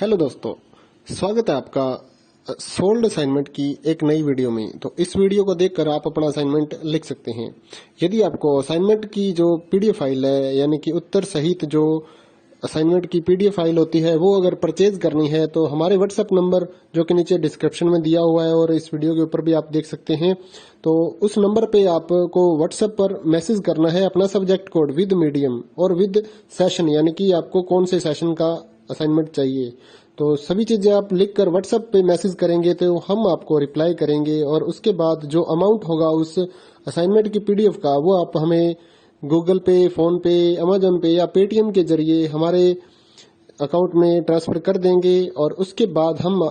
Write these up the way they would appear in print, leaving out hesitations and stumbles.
Hello दोस्तों, स्वागत है आपका सोल्ड असाइनमेंट की एक नई वीडियो में। तो इस वीडियो को देखकर आप अपना असाइनमेंट लिख सकते हैं। यदि आपको असाइनमेंट की जो पीडीएफ फाइल है, यानी कि उत्तर सहित जो असाइनमेंट की पीडीएफ फाइल होती है, वो अगर परचेज करनी है तो हमारे व्हाट्सएप नंबर जो कि नीचे डिस्क्रिप्शन में दिया हुआ है और इस वीडियो के ऊपर भी आप देख सकते हैं, तो उस नंबर पे आपको व्हाट्सएप पर मैसेज करना है अपना सब्जेक्ट कोड विद मीडियम और विद सेशन, यानी कि आपको कौन से सेशन का असाइनमेंट चाहिए। तो सभी चीजें आप लिखकर व्हाट्सएप पे मैसेज करेंगे तो हम आपको रिप्लाई करेंगे और उसके बाद जो अमाउंट होगा उस असाइनमेंट की पीडीएफ का, वो आप हमें गूगल पे, फोन पे, अमेजोन पे या पेटीएम के जरिए हमारे अकाउंट में ट्रांसफर कर देंगे। और उसके बाद हम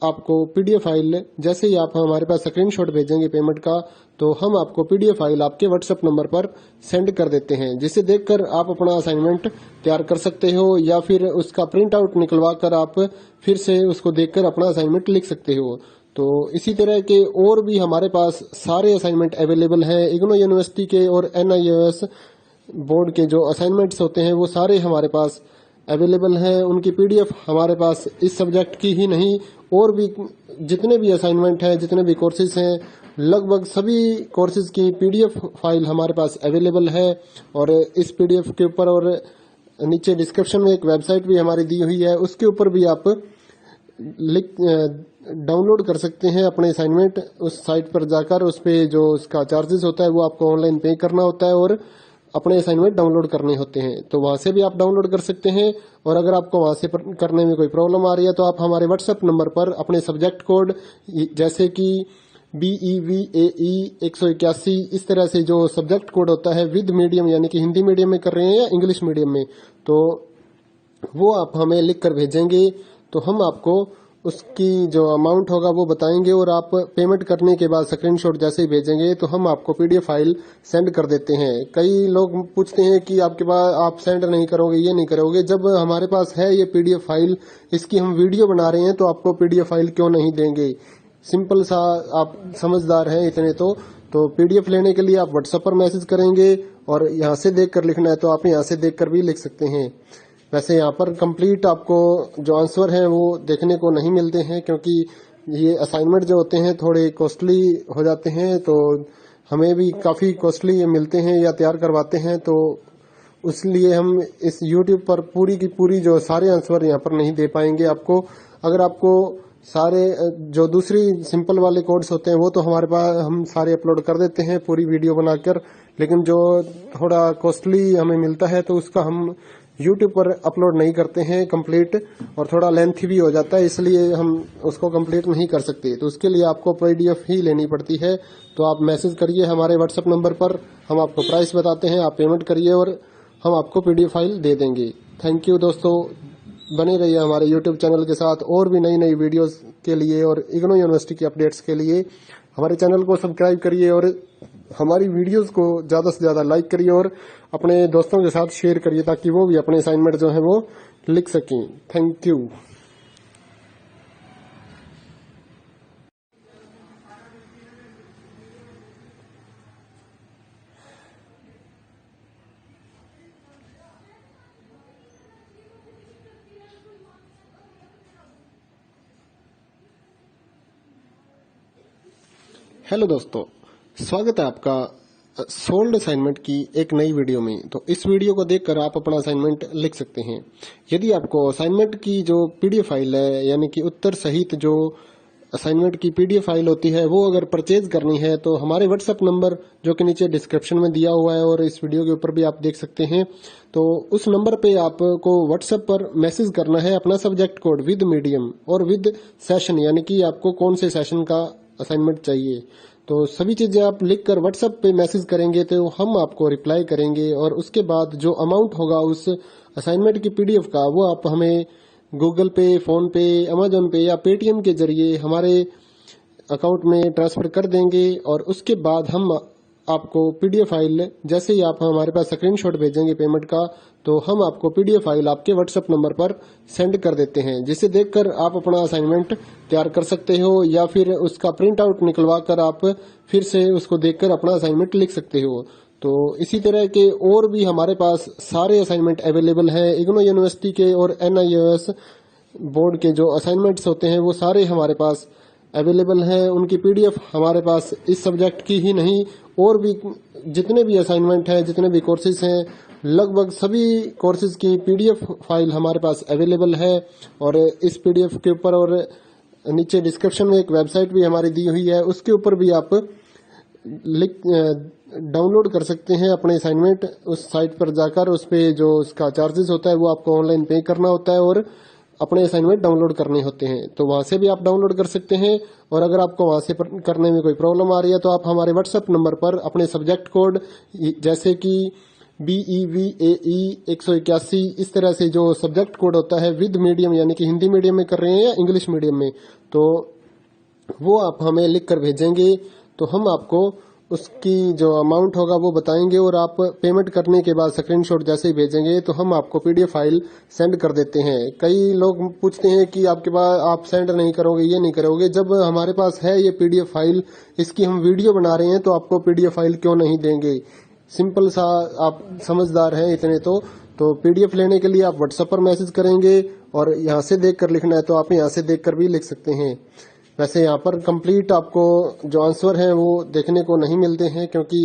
आपको पीडीएफ फाइल, जैसे ही आप हमारे पास स्क्रीनशॉट भेजेंगे पेमेंट का, तो हम आपको पीडीएफ फाइल आपके व्हाट्सएप नंबर पर सेंड कर देते हैं, जिसे देखकर आप अपना असाइनमेंट तैयार कर सकते हो या फिर उसका प्रिंट आउट निकलवा कर आप फिर से उसको देखकर अपना असाइनमेंट लिख सकते हो। तो इसी तरह के और भी हमारे पास सारे असाइनमेंट अवेलेबल हैं। इग्नो यूनिवर्सिटी के और NIOS बोर्ड के जो असाइनमेंट्स होते हैं वो सारे हमारे पास अवेलेबल हैं। उनकी पीडीएफ हमारे पास इस सब्जेक्ट की ही नहीं, और भी जितने भी असाइनमेंट हैं, जितने भी कोर्सेज हैं, लगभग सभी कोर्सेज की पीडीएफ फाइल हमारे पास अवेलेबल है। और इस पीडीएफ के ऊपर और नीचे डिस्क्रिप्शन में एक वेबसाइट भी हमारी दी हुई है, उसके ऊपर भी आप डाउनलोड कर सकते हैं अपने असाइनमेंट। उस साइट पर जाकर उस पे जो उसका चार्जेस होता है वो आपको ऑनलाइन पे करना होता है और अपने असाइनमेंट डाउनलोड करने होते हैं, तो वहां से भी आप डाउनलोड कर सकते हैं। और अगर आपको वहां से करने में कोई प्रॉब्लम आ रही है तो आप हमारे व्हाट्सएप नंबर पर अपने सब्जेक्ट कोड, जैसे कि BEVAE 181, इस तरह से जो सब्जेक्ट कोड होता है विद मीडियम, यानी कि हिंदी मीडियम में कर रहे हैं या इंग्लिश मीडियम में, तो वो आप हमें लिख कर भेजेंगे तो हम आपको उसकी जो अमाउंट होगा वो बताएंगे और आप पेमेंट करने के बाद स्क्रीनशॉट जैसे ही भेजेंगे तो हम आपको पीडीएफ फाइल सेंड कर देते हैं। कई लोग पूछते हैं कि आपके पास आप सेंड नहीं करोगे, ये नहीं करोगे। जब हमारे पास है ये पीडीएफ फाइल, इसकी हम वीडियो बना रहे हैं, तो आपको पीडीएफ फाइल क्यों नहीं देंगे। सिंपल सा, आप समझदार हैं इतने तो पीडीएफ लेने के लिए आप व्हाट्सएप पर मैसेज करेंगे और यहाँ से देख कर लिखना है तो आप यहाँ से देख कर भी लिख सकते हैं। वैसे यहाँ पर कंप्लीट आपको जो आंसर है वो देखने को नहीं मिलते हैं, क्योंकि ये असाइनमेंट जो होते हैं थोड़े कॉस्टली हो जाते हैं, तो हमें भी काफ़ी कॉस्टली मिलते हैं या तैयार करवाते हैं, तो इसलिए हम इस YouTube पर पूरी की पूरी जो सारे आंसर यहाँ पर नहीं दे पाएंगे आपको। अगर आपको सारे जो दूसरी सिंपल वाले कोड्स होते हैं वो तो हमारे पास हम सारे अपलोड कर देते हैं पूरी वीडियो बनाकर, लेकिन जो थोड़ा कॉस्टली हमें मिलता है तो उसका हम YouTube पर अपलोड नहीं करते हैं कंप्लीट, और थोड़ा लेंथी भी हो जाता है, इसलिए हम उसको कंप्लीट नहीं कर सकते। तो उसके लिए आपको पीडीएफ ही लेनी पड़ती है। तो आप मैसेज करिए हमारे व्हाट्सएप नंबर पर, हम आपको प्राइस बताते हैं, आप पेमेंट करिए और हम आपको पीडीएफ फाइल दे देंगे। थैंक यू दोस्तों, बने रहिए हमारे YouTube चैनल के साथ और भी नई नई वीडियोस के लिए और इग्नो यूनिवर्सिटी की अपडेट्स के लिए हमारे चैनल को सब्सक्राइब करिए और हमारी वीडियोस को ज़्यादा से ज़्यादा लाइक करिए और अपने दोस्तों के साथ शेयर करिए, ताकि वो भी अपने असाइनमेंट जो है वो लिख सकें। Thank you. हेलो दोस्तों, स्वागत है आपका सोल्ड असाइनमेंट की एक नई वीडियो में। तो इस वीडियो को देखकर आप अपना असाइनमेंट लिख सकते हैं। यदि आपको असाइनमेंट की जो पीडीएफ फाइल है, यानी कि उत्तर सहित जो असाइनमेंट की पीडीएफ फाइल होती है, वो अगर परचेज करनी है तो हमारे व्हाट्सएप नंबर जो कि नीचे डिस्क्रिप्शन में दिया हुआ है और इस वीडियो के ऊपर भी आप देख सकते हैं, तो उस नंबर पे आपको व्हाट्सएप पर मैसेज करना है अपना सब्जेक्ट कोड विद मीडियम और विद सेशन, यानी कि आपको कौन से सेशन का असाइनमेंट चाहिए। तो सभी चीजें आप लिखकर व्हाट्सएप पे मैसेज करेंगे तो हम आपको रिप्लाई करेंगे और उसके बाद जो अमाउंट होगा उस असाइनमेंट की पीडीएफ का, वो आप हमें गूगल पे, फोन पे, अमेजोन पे या पेटीएम के जरिए हमारे अकाउंट में ट्रांसफर कर देंगे। और उसके बाद हम आपको पीडीएफ फाइल, जैसे ही आप हमारे पास स्क्रीनशॉट भेजेंगे पेमेंट का, तो हम आपको पीडीएफ फाइल आपके व्हाट्सएप नंबर पर सेंड कर देते हैं, जिसे देखकर आप अपना असाइनमेंट तैयार कर सकते हो या फिर उसका प्रिंट आउट निकलवा कर आप फिर से उसको देखकर अपना असाइनमेंट लिख सकते हो। तो इसी तरह के और भी हमारे पास सारे असाइनमेंट अवेलेबल हैं। इग्नो यूनिवर्सिटी के और NIOS बोर्ड के जो असाइनमेंट्स होते हैं वो सारे हमारे पास अवेलेबल हैं। उनकी पीडीएफ हमारे पास इस सब्जेक्ट की ही नहीं और भी जितने भी असाइनमेंट हैं, जितने भी कोर्सेज हैं, लगभग सभी कोर्सेज की पीडीएफ फाइल हमारे पास अवेलेबल है। और इस पीडीएफ के ऊपर और नीचे डिस्क्रिप्शन में एक वेबसाइट भी हमारी दी हुई है, उसके ऊपर भी आप डाउनलोड कर सकते हैं अपने असाइनमेंट। उस साइट पर जाकर उस पे जो उसका चार्जेस होता है वो आपको ऑनलाइन पे करना होता है और अपने असाइनमेंट डाउनलोड करने होते हैं। तो वहां से भी आप डाउनलोड कर सकते हैं। और अगर आपको वहां से करने में कोई प्रॉब्लम आ रही है तो आप हमारे व्हाट्सएप नंबर पर अपने सब्जेक्ट कोड जैसे कि BEVAE 181 इस तरह से जो सब्जेक्ट कोड होता है विद मीडियम यानी कि हिंदी मीडियम में कर रहे हैं या इंग्लिश मीडियम में, तो वो आप हमें लिख कर भेजेंगे तो हम आपको उसकी जो अमाउंट होगा वो बताएंगे और आप पेमेंट करने के बाद स्क्रीनशॉट जैसे ही भेजेंगे तो हम आपको पीडीएफ फाइल सेंड कर देते हैं। कई लोग पूछते हैं कि आपके पास आप सेंड नहीं करोगे, ये नहीं करोगे। जब हमारे पास है ये पीडीएफ फाइल, इसकी हम वीडियो बना रहे हैं तो आपको पीडीएफ फाइल क्यों नहीं देंगे। सिंपल सा, आप समझदार हैं इतने तो पीडीएफ लेने के लिए आप व्हाट्सएप पर मैसेज करेंगे और यहाँ से देख कर लिखना है तो आप यहाँ से देख कर भी लिख सकते हैं। वैसे यहाँ पर कंप्लीट आपको जो आंसर है वो देखने को नहीं मिलते हैं क्योंकि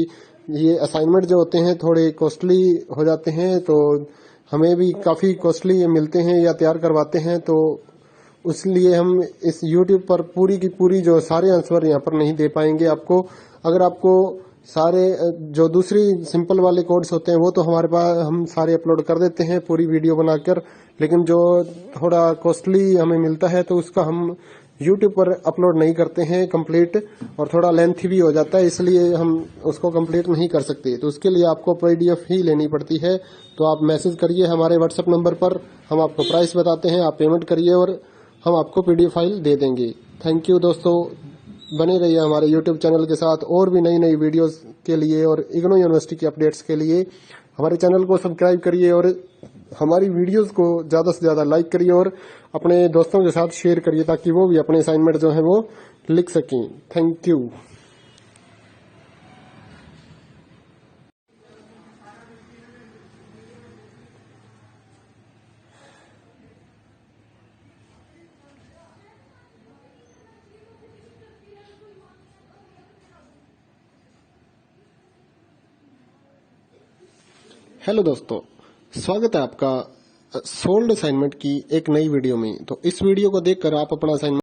ये असाइनमेंट जो होते हैं थोड़े कॉस्टली हो जाते हैं, तो हमें भी काफ़ी कॉस्टली मिलते हैं या तैयार करवाते हैं, तो इसलिए हम इस YouTube पर पूरी की पूरी जो सारे आंसर यहाँ पर नहीं दे पाएंगे आपको। अगर आपको सारे जो दूसरी सिंपल वाले कोड्स होते हैं वो तो हमारे पास हम सारे अपलोड कर देते हैं पूरी वीडियो बनाकर, लेकिन जो थोड़ा कॉस्टली हमें मिलता है तो उसका हम YouTube पर अपलोड नहीं करते हैं कंप्लीट, और थोड़ा लेंथी भी हो जाता है, इसलिए हम उसको कंप्लीट नहीं कर सकते। तो उसके लिए आपको पीडीएफ ही लेनी पड़ती है। तो आप मैसेज करिए हमारे व्हाट्सएप नंबर पर, हम आपको प्राइस बताते हैं, आप पेमेंट करिए और हम आपको पीडीएफ फाइल दे देंगे। थैंक यू दोस्तों, बने रहिए हमारे YouTube चैनल के साथ और भी नई नई वीडियोस के लिए और इग्नो यूनिवर्सिटी की अपडेट्स के लिए हमारे चैनल को सब्सक्राइब करिए और हमारी वीडियोस को ज़्यादा से ज़्यादा लाइक करिए और अपने दोस्तों के साथ शेयर करिए ताकि वो भी अपने असाइनमेंट जो है वो लिख सकें। Thank you. हेलो दोस्तों, स्वागत है आपका सोल्ड असाइनमेंट की एक नई वीडियो में। तो इस वीडियो को देखकर आप अपना असाइनमेंट